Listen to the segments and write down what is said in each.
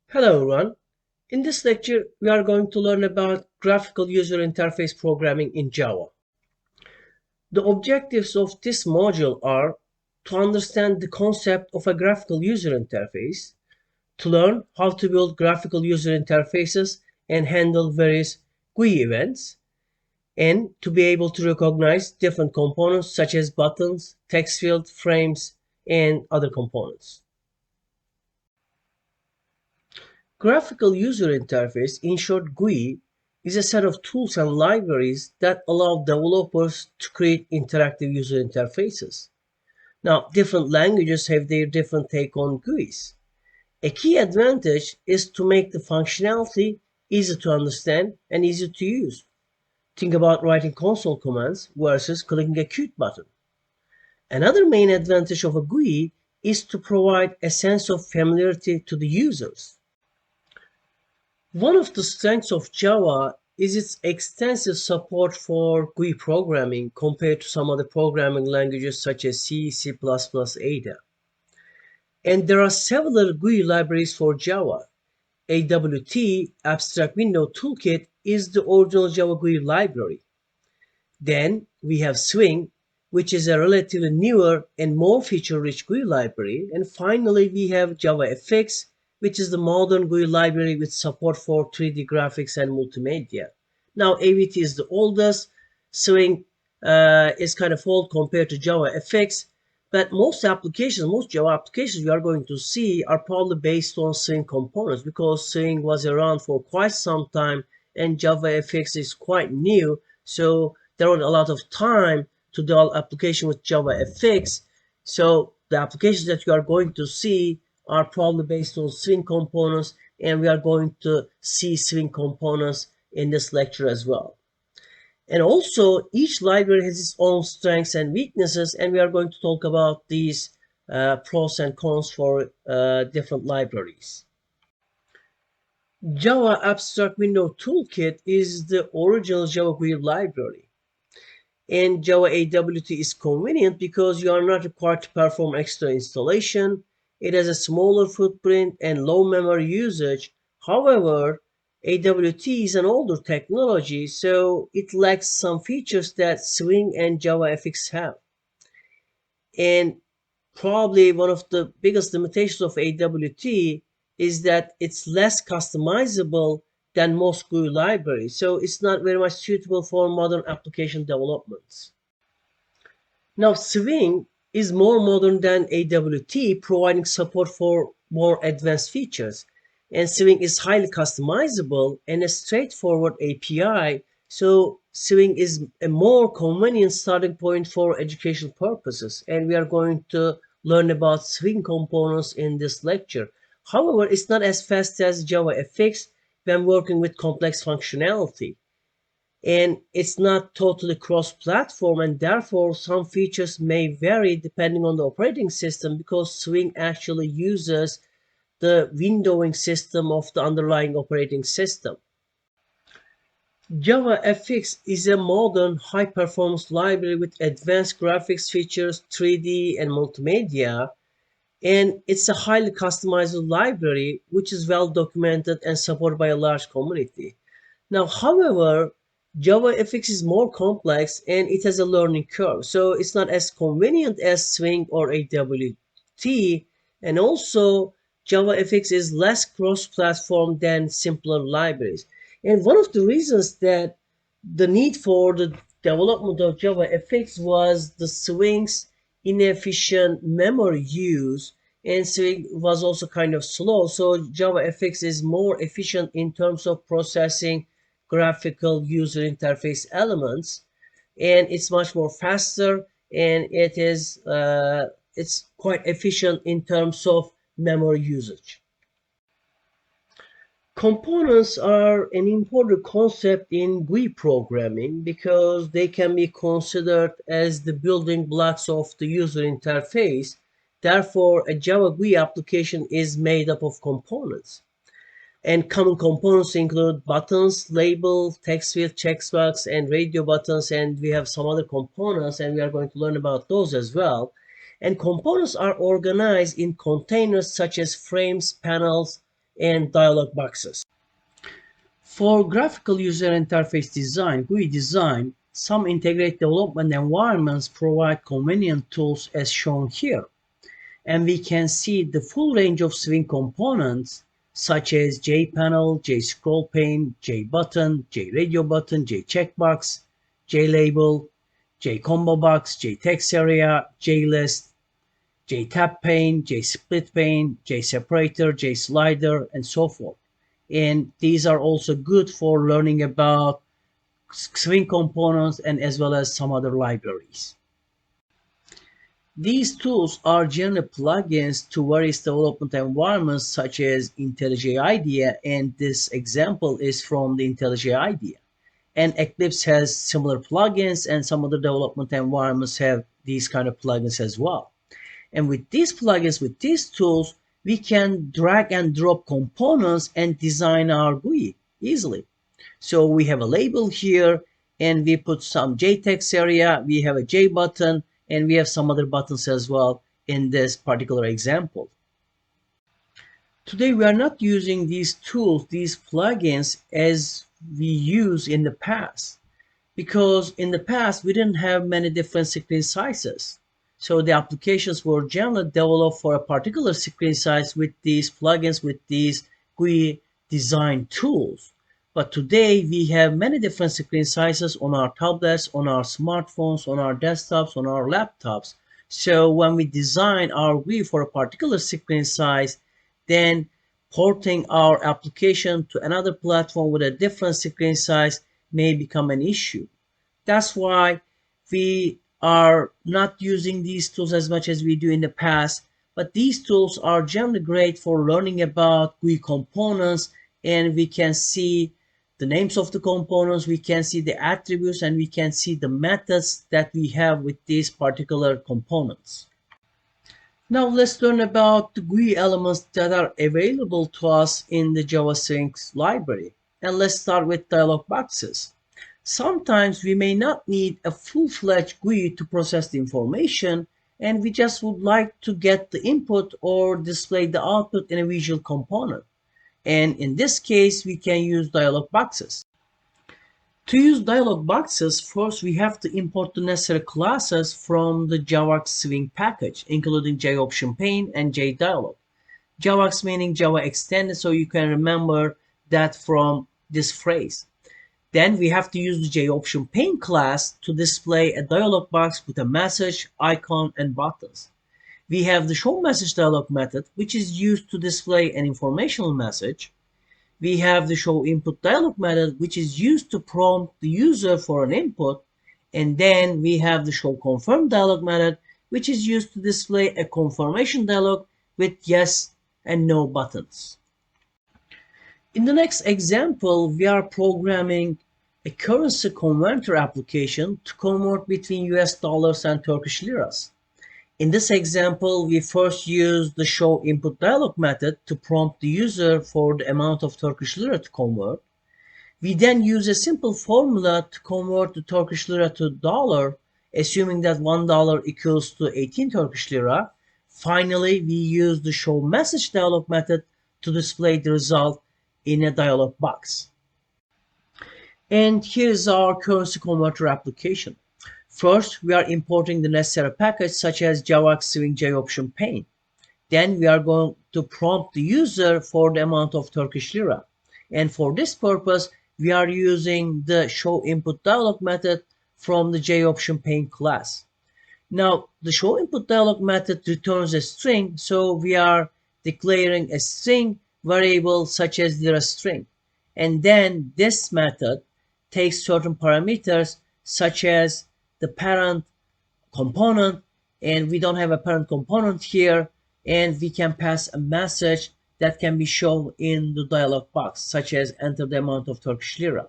Hello everyone. In this lecture, we are going to learn about graphical user interface programming in Java. The objectives of this module are to understand the concept of a graphical user interface, to learn how to build graphical user interfaces and handle various GUI events, and to be able to recognize different components such as buttons, text field, frames, and other components. Graphical User Interface, in short GUI, is a set of tools and libraries that allow developers to create interactive user interfaces. Now, different languages have their different take on GUIs. A key advantage is to make the functionality easy to understand and easy to use. Think about writing console commands versus clicking a cute button. Another main advantage of a GUI is to provide a sense of familiarity to the users. One of the strengths of Java is its extensive support for GUI programming compared to some other programming languages such as C, C++, Ada. And there are several GUI libraries for Java. AWT, Abstract Window Toolkit, is the original Java GUI library. Then we have Swing, which is a relatively newer and more feature-rich GUI library. And finally, we have JavaFX, which is the modern GUI library with support for 3D graphics and multimedia. Now, AVT is the oldest. Swing is kind of old compared to JavaFX. But most Java applications you are going to see are probably based on Swing components because Swing was around for quite some time and JavaFX is quite new. So there was a lot of time to develop application with JavaFX. So the applications that you are going to see are probably based on Swing components, and we are going to see Swing components in this lecture as well. And also, each library has its own strengths and weaknesses, and we are going to talk about these pros and cons for different libraries. Java Abstract Window Toolkit is the original Java GUI library. And Java AWT is convenient because you are not required to perform extra installation. It has a smaller footprint and low memory usage. However, AWT is an older technology, so it lacks some features that Swing and JavaFX have. And probably one of the biggest limitations of AWT is that it's less customizable than most GUI libraries, so it's not very much suitable for modern application developments. Now, Swing is more modern than AWT, providing support for more advanced features. And Swing is highly customizable and a straightforward API, so Swing is a more convenient starting point for educational purposes. And we are going to learn about Swing components in this lecture. However, it's not as fast as JavaFX when working with complex functionality. And it's not totally cross-platform, and therefore some features may vary depending on the operating system because Swing actually uses the windowing system of the underlying operating system. JavaFX is a modern high-performance library with advanced graphics features, 3D and multimedia, and it's a highly customizable library which is well documented and supported by a large community. Now, however, JavaFX is more complex and it has a learning curve, so it's not as convenient as Swing or AWT, and also JavaFX is less cross-platform than simpler libraries. And one of the reasons that the need for the development of JavaFX was the Swing's inefficient memory use, and Swing was also kind of slow. So JavaFX is more efficient in terms of processing graphical user interface elements, and it's much more faster, and it's quite efficient in terms of memory usage. Components are an important concept in GUI programming because they can be considered as the building blocks of the user interface. Therefore, a Java GUI application is made up of components. And common components include buttons, label, text field, checkbox, and radio buttons, and we have some other components, and we are going to learn about those as well. And components are organized in containers such as frames, panels, and dialog boxes. For graphical user interface design, GUI design, some integrated development environments provide convenient tools as shown here. And we can see the full range of Swing components such as JPanel, JScrollPane, JButton, JRadio button, JCheckbox, JLabel, JComboBox, JTextArea, JList, JTabPane, JSplitPane, JSeparator, JSlider, and so forth. And these are also good for learning about Swing components and as well as some other libraries. These tools are generally plugins to various development environments such as IntelliJ IDEA, and this example is from the IntelliJ IDEA. And Eclipse has similar plugins, and some other development environments have these kind of plugins as well. And with these plugins, with these tools, we can drag and drop components and design our GUI easily. So we have a label here, and we put some JTextArea, we have a J button, and we have some other buttons as well in this particular example. Today we are not using these tools, these plugins as we use in the past, because in the past we didn't have many different screen sizes. So the applications were generally developed for a particular screen size with these plugins, with these GUI design tools. But today we have many different screen sizes on our tablets, on our smartphones, on our desktops, on our laptops. So when we design our GUI for a particular screen size, then porting our application to another platform with a different screen size may become an issue. That's why we are not using these tools as much as we do in the past, but these tools are generally great for learning about GUI components, and we can see the names of the components, we can see the attributes, and we can see the methods that we have with these particular components. Now let's learn about the GUI elements that are available to us in the Java Swing library. And let's start with dialog boxes. Sometimes we may not need a full-fledged GUI to process the information, and we just would like to get the input or display the output in a visual component. And in this case, we can use dialog boxes. To use dialog boxes, first we have to import the necessary classes from the JavaX Swing package, including JOptionPane and JDialog. JavaX meaning Java extended, so you can remember that from this phrase. Then we have to use the JOptionPane class to display a dialog box with a message, icon, and buttons. We have the showMessage dialog method, which is used to display an informational message. We have the showInput dialog method, which is used to prompt the user for an input. And then we have the showConfirm dialog method, which is used to display a confirmation dialog with yes and no buttons. In the next example, we are programming a currency converter application to convert between US dollars and Turkish liras. In this example, we first use the showInput dialog method to prompt the user for the amount of Turkish lira to convert. We then use a simple formula to convert the Turkish lira to dollar, assuming that $1 equals to 18 Turkish lira. Finally, we use the showMessage dialog method to display the result in a dialog box. And here is our currency converter application. First, we are importing the necessary package such as JavaX Swing JOptionPane. Then we are going to prompt the user for the amount of Turkish lira. And for this purpose, we are using the showInput dialog method from the JOptionPane class. Now, the showInput dialog method returns a string, so we are declaring a string variable such as lira string. And then this method takes certain parameters such as the parent component, and we don't have a parent component here, and we can pass a message that can be shown in the dialog box, such as enter the amount of Turkish lira.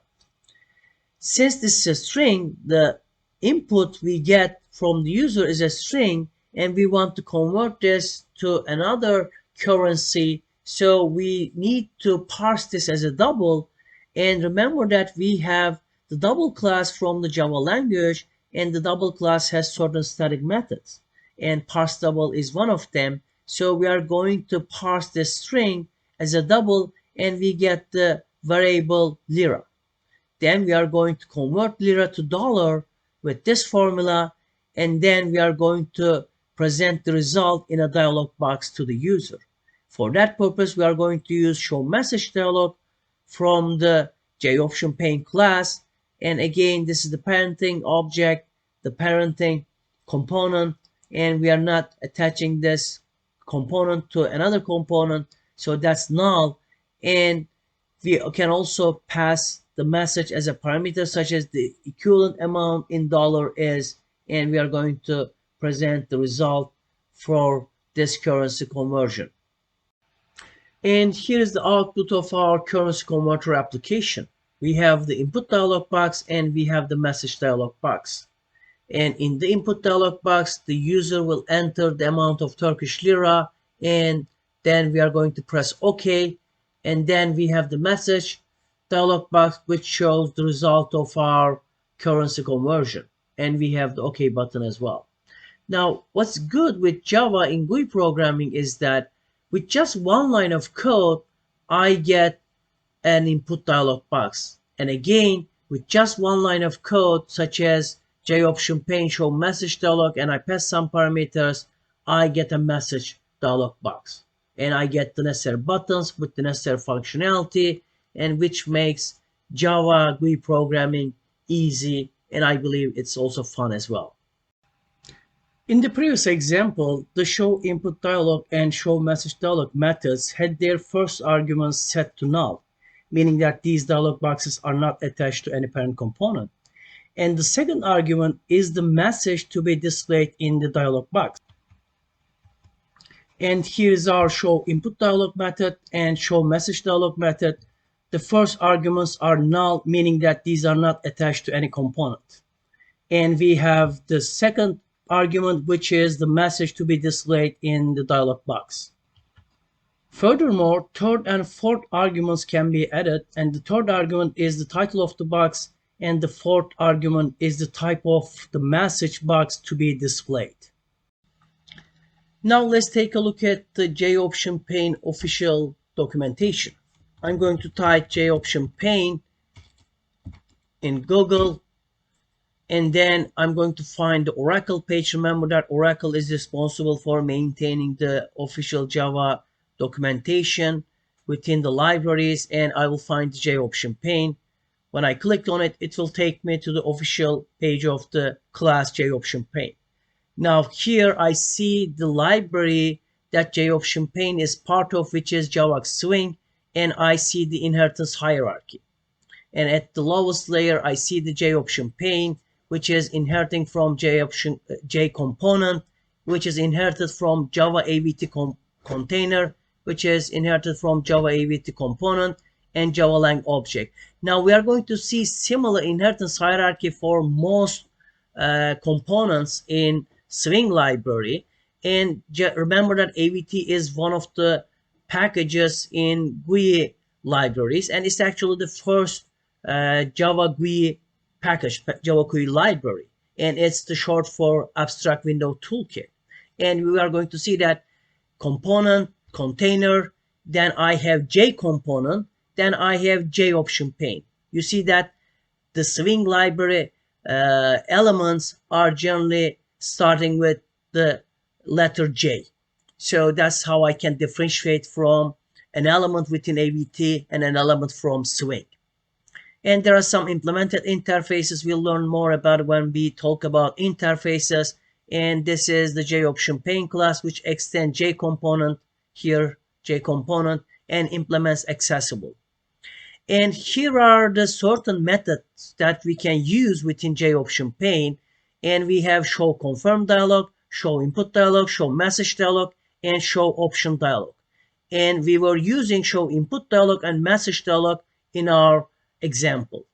Since this is a string, the input we get from the user is a string, and we want to convert this to another currency, so we need to parse this as a double. And remember that we have the double class from the Java language, and the double class has certain static methods, and parse double is one of them. So we are going to parse this string as a double, and we get the variable lira. Then we are going to convert lira to dollar with this formula, and then we are going to present the result in a dialog box to the user. For that purpose, we are going to use show message dialog from the JOptionPane class. And again, this is the parenting object, the parenting component, and we are not attaching this component to another component, so that's null. And we can also pass the message as a parameter such as the equivalent amount in dollar is, and we are going to present the result for this currency conversion. And here is the output of our currency converter application. We have the input dialog box and we have the message dialog box. And in the input dialog box, the user will enter the amount of Turkish lira, and then we are going to press OK. And then we have the message dialog box, which shows the result of our currency conversion. And we have the OK button as well. Now, what's good with Java in GUI programming is that with just one line of code, I get an input dialog box. And again, with just one line of code, such as JOptionPane show message dialog, and I pass some parameters, I get a message dialog box. And I get the necessary buttons with the necessary functionality, and which makes Java GUI programming easy, and I believe it's also fun as well. In the previous example, the show input dialog and show message dialog methods had their first arguments set to null, meaning that these dialog boxes are not attached to any parent component. And the second argument is the message to be displayed in the dialog box. And here is our show input dialog method and show message dialog method. The first arguments are null, meaning that these are not attached to any component. And we have the second argument, which is the message to be displayed in the dialog box. Furthermore, third and fourth arguments can be added, and the third argument is the title of the box, and the fourth argument is the type of the message box to be displayed. Now let's take a look at the JOptionPane official documentation. I'm going to type JOptionPane in Google, and then I'm going to find the Oracle page. Remember that Oracle is responsible for maintaining the official Java documentation within the libraries, and I will find the JOptionPane. When I click on it, it will take me to the official page of the class JOptionPane. Now here I see the library that JOptionPane is part of, which is Java Swing, and I see the inheritance hierarchy. And at the lowest layer, I see the JOptionPane, which is inheriting from J component, which is inherited from Java AVT container, which is inherited from Java AVT component, and Java lang object. Now we are going to see similar inheritance hierarchy for most components in Swing library. And remember that AVT is one of the packages in GUI libraries, and it's actually the first Java GUI package, Java GUI library, and it's the short for Abstract Window Toolkit. And we are going to see that component, container, then I have J component, then I have JOptionPane. You see that the Swing library elements are generally starting with the letter J. So that's how I can differentiate from an element within AVT and an element from Swing. And there are some implemented interfaces. We'll learn more about when we talk about interfaces. And this is the JOptionPane class, which extends J component, here J component, and implements accessible. And here are the certain methods that we can use within JOptionPane. And we have show confirm dialog, show input dialog, show message dialog, and show option dialog. And we were using show input dialog and message dialog in our example.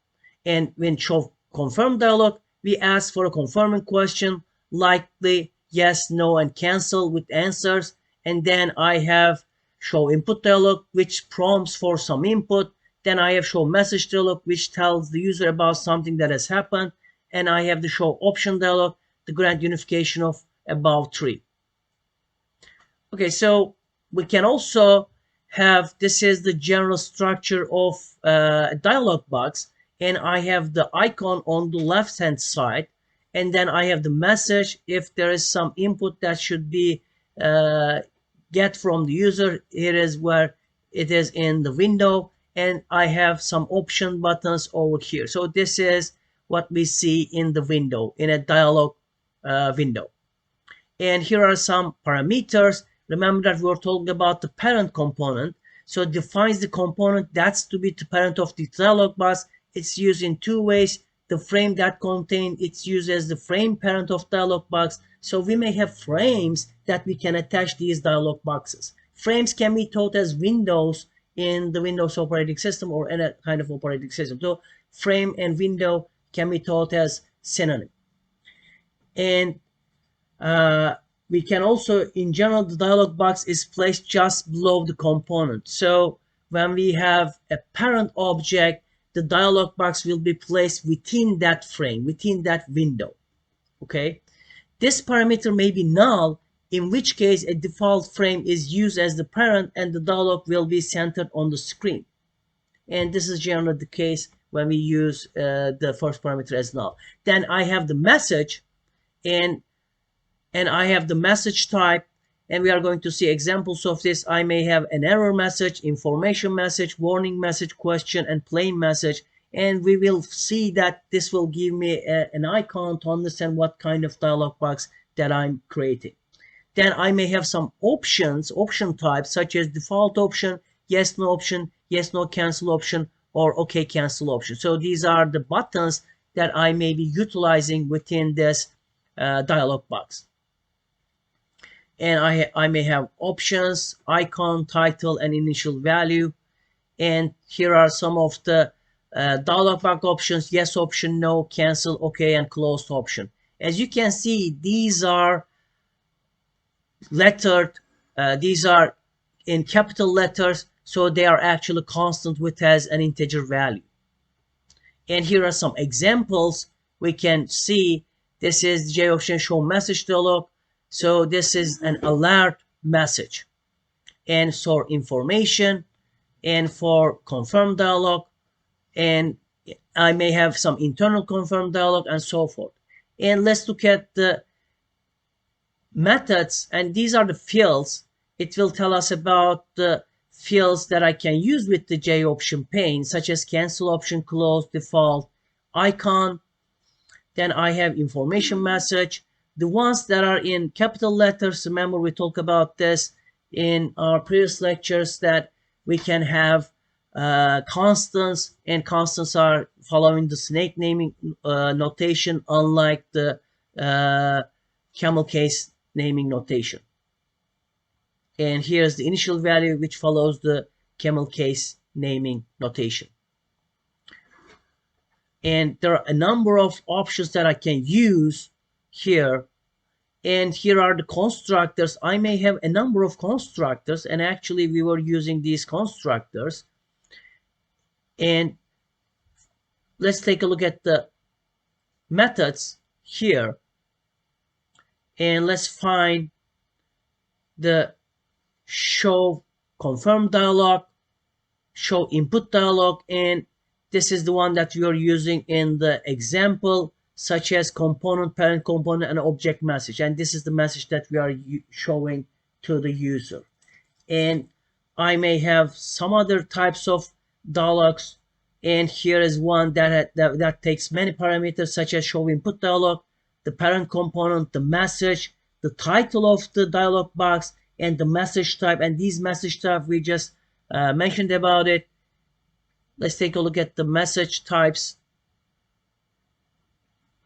And when show confirm dialog, we ask for a confirming question, likely, yes, no, and cancel with answers. And then I have show input dialog, which prompts for some input. Then I have show message dialog, which tells the user about something that has happened. And I have the show option dialog to grant unification of above tree. Okay, so we can also have, this is the general structure of a dialog box, and I have the icon on the left hand side, and then I have the message. If there is some input that should be get from the user, here is where it is in the window, and I have some option buttons over here. So this is what we see in the window, in a dialog window. And here are some parameters. Remember that we were talking about the parent component. So it defines the component that's to be the parent of the dialog box. It's used in two ways. The frame that contain, it's used as the frame parent of dialog box. So we may have frames that we can attach these dialog boxes. Frames can be thought as windows in the Windows operating system or any kind of operating system. So frame and window can be thought as synonym. And we can also, in general, the dialog box is placed just below the component. So when we have a parent object, the dialog box will be placed within that frame, within that window. Okay. This parameter may be null, in which case a default frame is used as the parent and the dialog will be centered on the screen. And this is generally the case when we use the first parameter as null. Then I have the message, and I have the message type, and we are going to see examples of this. I may have an error message, information message, warning message, question, and plain message. And we will see that this will give me an icon to understand what kind of dialog box that I'm creating. Then I may have some options, option types, such as default option, yes, no option, yes, no cancel option, or okay, cancel option. So these are the buttons that I may be utilizing within this dialog box. And I may have options, icon, title, and initial value. And here are some of the dialog box options: yes option, no, cancel, okay, and closed option. As you can see, these are lettered, these are in capital letters, so they are actually constant with as an integer value. And here are some examples. We can see this is J option show message dialog. So this is an alert message, and store information, and for confirm dialog, and I may have some internal confirm dialog and so forth. And let's look at the methods, and these are the fields. It will tell us about the fields that I can use with the J option pane, such as cancel option, close, default, icon. Then I have information message. The ones that are in capital letters, remember we talked about this in our previous lectures, that we can have constants, and constants are following the snake naming notation, unlike the camel case naming notation. And here's the initial value, which follows the camel case naming notation. And there are a number of options that I can use here. And here are the constructors. I may have a number of constructors, and actually we were using these constructors. And let's take a look at the methods here. And let's find the show confirm dialog, show input dialog, and this is the one that we are using in the example, such as component, parent component, and object message. And this is the message that we are showing to the user. And I may have some other types of dialogs, and here is one that takes many parameters, such as show input dialog, the parent component, the message, the title of the dialog box, and the message type. And these message type we just mentioned about it. Let's take a look at the message types.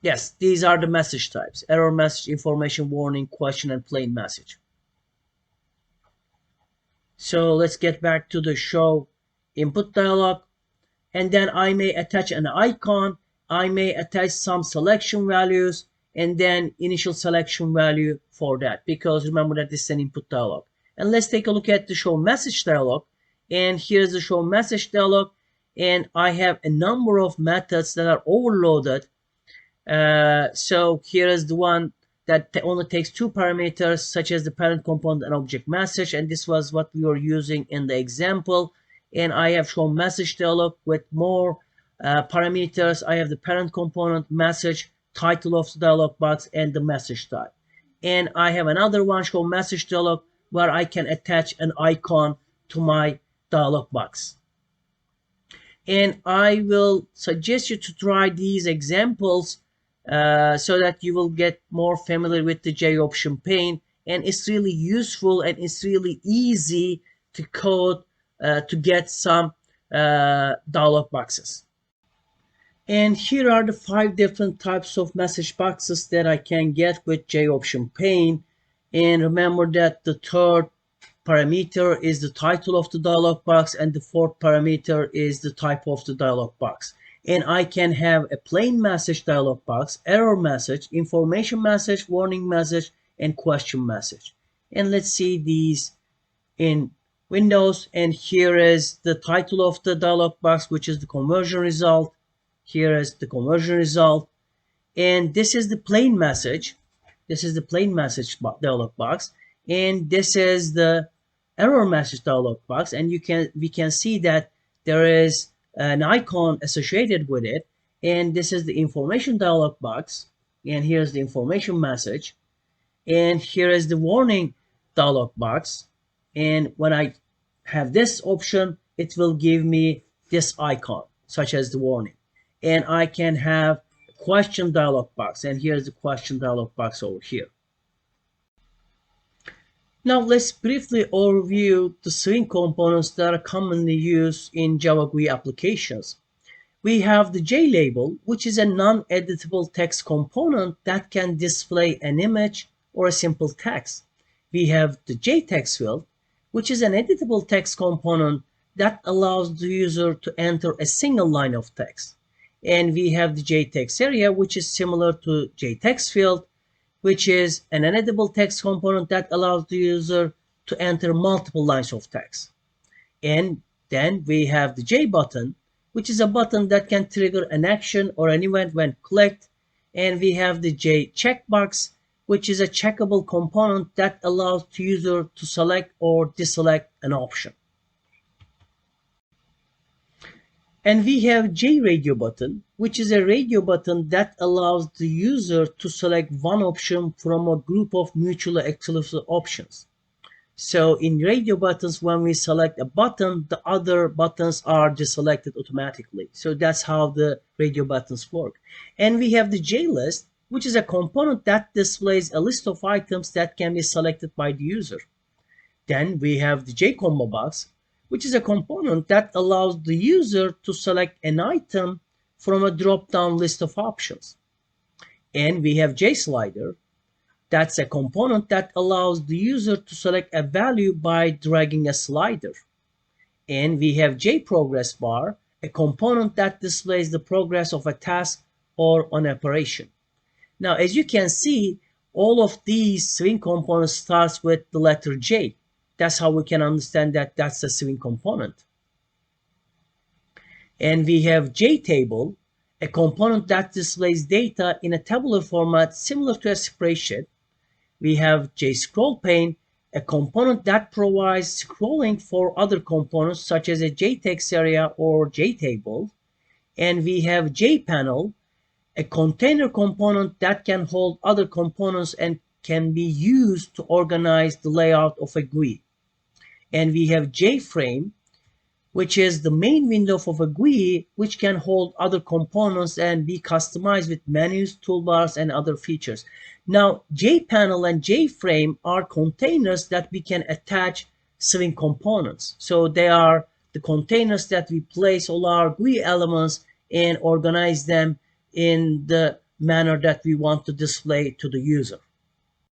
Yes, these are the message types: error message, information, warning, question, and plain message. So let's get back to the show input dialog. And then I may attach an icon, I may attach some selection values, and then initial selection value for that, because remember that this is an input dialog. And let's take a look at the show message dialog. And here's the show message dialog, and I have a number of methods that are overloaded. So here is the one that only takes two parameters, such as the parent component and object message, and this was what we were using in the example. And I have shown message dialog with more parameters. I have the parent component, message, title of the dialog box, and the message type. And I have another one show message dialog where I can attach an icon to my dialog box. And I will suggest you to try these examples so that you will get more familiar with the J option pane. And it's really useful and it's really easy to code to get some dialog boxes. And here are the 5 different types of message boxes that I can get with J option pane. And remember that the third parameter is the title of the dialog box, and the fourth parameter is the type of the dialog box. And I can have a plain message dialog box, error message, information message, warning message, and question message. And let's see these in Windows. And here is the title of the dialog box, which is the conversion result. Here is the conversion result. And this is the plain message. This is the plain message dialog box. And this is the error message dialog box, and we can see that there is an icon associated with it. And this is the information dialog box, and here's the information message, and here is the warning dialog box. And when I have this option, it will give me this icon, such as the warning. And I can have a question dialog box, and here's the question dialog box over here. Now let's briefly overview the swing components that are commonly used in Java GUI applications. We have the JLabel, which is a non-editable text component that can display an image or a simple text. We have the JText field, which is an editable text component that allows the user to enter a single line of text. And we have the JText area, which is similar to JText field, which is an editable text component that allows the user to enter multiple lines of text. And then we have the J button, which is a button that can trigger an action or an event when clicked. And we have the J checkbox, which is a checkable component that allows the user to select or deselect an option. And we have J radio button, which is a radio button that allows the user to select one option from a group of mutually exclusive options. So in radio buttons, when we select a button, the other buttons are deselected automatically. So that's how the radio buttons work. And we have the J list, which is a component that displays a list of items that can be selected by the user. Then we have the J combo box, which is a component that allows the user to select an item from a drop-down list of options. And we have JSlider. That's a component that allows the user to select a value by dragging a slider. And we have JProgress bar, a component that displays the progress of a task or an operation. Now, as you can see, all of these swing components starts with the letter J. That's how we can understand that that's a swing component. And we have JTable, a component that displays data in a tabular format similar to a spreadsheet. We have JScrollPane, a component that provides scrolling for other components such as a JText area or JTable. And we have JPanel, a container component that can hold other components and can be used to organize the layout of a GUI. And we have JFrame, which is the main window of a GUI, which can hold other components and be customized with menus, toolbars, and other features. Now, JPanel and JFrame are containers that we can attach swing components. So they are the containers that we place all our GUI elements and organize them in the manner that we want to display to the user.